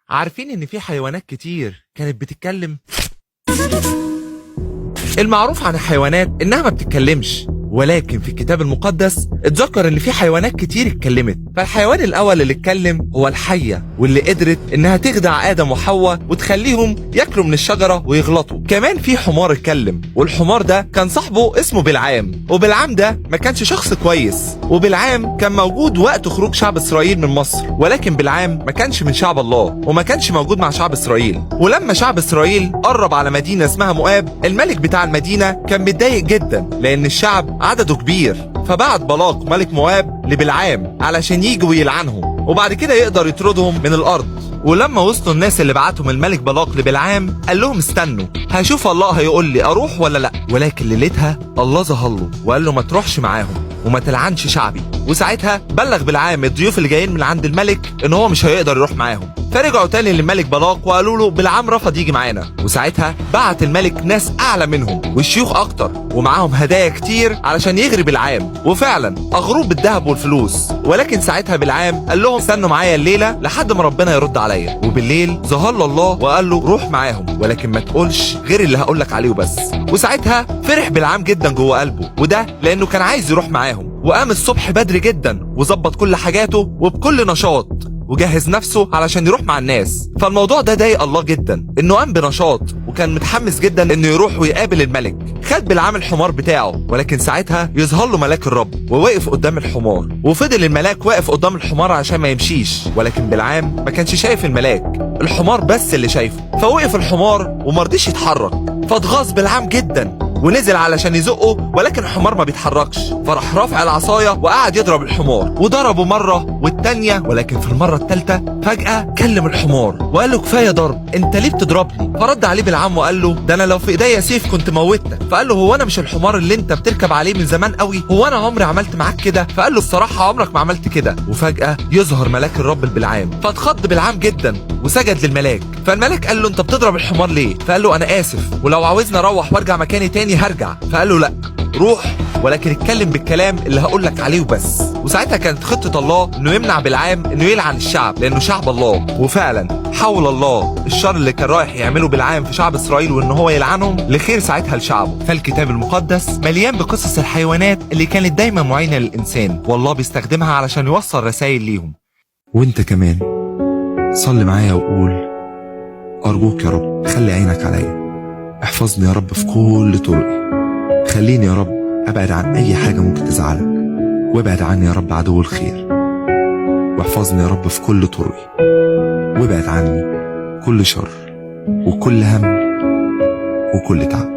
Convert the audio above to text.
عارفين ان في حيوانات كتير كانت بتتكلم؟ المعروف عن الحيوانات انها ما بتتكلمش، ولكن في الكتاب المقدس اتذكر ان في حيوانات كتير اتكلمت. فالحيوان الاول اللي اتكلم هو الحية، واللي قدرت انها تخدع ادم وحواء وتخليهم ياكلوا من الشجرة ويغلطوا. كمان في حمار اتكلم، والحمار ده كان صاحبه اسمه بلعام، وبلعام ده ما كانش شخص كويس. وبلعام كان موجود وقت خروج شعب اسرائيل من مصر، ولكن بلعام ما كانش من شعب الله وما كانش موجود مع شعب اسرائيل. ولما شعب اسرائيل قرب على مدينة اسمها مؤاب، الملك بتاع المدينة كان متضايق جدا لان الشعب عدده كبير، فبعت بلاق ملك مواب لبلعام علشان يجوا ويلعنهم وبعد كده يقدر يطردهم من الارض. ولما وصلوا الناس اللي بعتهم الملك بلاق لبلعام قال لهم استنوا هشوف الله هيقول لي اروح ولا لا. ولكن ليلتها الله ظهر له وقال له ما تروحش معاهم وما تلعنش شعبي. وساعتها بلغ بلعام الضيوف اللي جايين من عند الملك ان هو مش هيقدر يروح معاهم. فرجعوا تاني للملك بلاق وقالوا له بلعام رفض يجي معانا. وساعتها بعت الملك ناس اعلى منهم والشيوخ اكتر ومعاهم هدايا كتير علشان يغري بلعام، وفعلا اغروه بالذهب والفلوس. ولكن ساعتها بلعام قال لهم استنوا معايا الليله لحد ما ربنا يرد عليا. وبالليل ظهر له الله وقال له روح معاهم، ولكن ما تقولش غير اللي هقول لك عليه وبس. وساعتها فرح بلعام جدا جوه قلبه، وده لانه كان عايز يروح معاهم. وقام الصبح بدري جدا وظبط كل حاجاته وبكل نشاط وجهز نفسه علشان يروح مع الناس. فالموضوع ده ضايق الله جدا، انه قام بنشاط وكان متحمس جدا انه يروح ويقابل الملك. خد بلعام الحمار بتاعه، ولكن ساعتها يظهر له ملاك الرب ووقف قدام الحمار. وفضل الملاك واقف قدام الحمار عشان ما يمشيش، ولكن بلعام ما كانش شايف الملاك، الحمار بس اللي شايفه. فوقف الحمار ومرضيش يتحرك، فاتغاظ بلعام جدا ونزل علشان يزقه، ولكن الحمار ما بيتحركش. فراح رافع العصايه وقعد يضرب الحمار، وضربه مره والتانيه، ولكن في المره الثالثه فجاه كلم الحمار وقال له كفايه ضرب، انت ليه بتضربني؟ فرد عليه بلعام وقال له ده انا لو في ايديا سيف كنت موتك. فقال له هو انا مش الحمار اللي انت بتركب عليه من زمان قوي؟ هو انا عمري عملت معاك كده؟ فقال له الصراحه عمرك ما عملت كده. وفجاه يظهر ملاك الرب لبلعام، فاتخض بلعام جدا وسجد للملاك. فالملاك قال له انت بتضرب الحمار ليه؟ فقال له انا اسف، ولو عاوزني اروح وارجع مكاني تاني هرجع. فقال له لا روح، ولكن اتكلم بالكلام اللي هقول لك عليه وبس. وساعتها كانت خطة الله انه يمنع بلعام انه يلعن الشعب لانه شعب الله. وفعلا حول الله الشر اللي كان رايح يعمله بلعام في شعب اسرائيل وان هو يلعنهم لخير ساعتها لشعبه. فالكتاب المقدس مليان بقصص الحيوانات اللي كانت دايما معينة للانسان، والله بيستخدمها علشان يوصل رسائل ليهم. وانت كمان صلي معايا وقول ارجوك يا رب خلي عينك عليا، احفظني يا رب في كل طرقي، خليني يا رب ابعد عن اي حاجة ممكن تزعلك، وابعد عني يا رب عدو الخير، واحفظني يا رب في كل طرقي، وابعد عني كل شر وكل هم وكل تعب.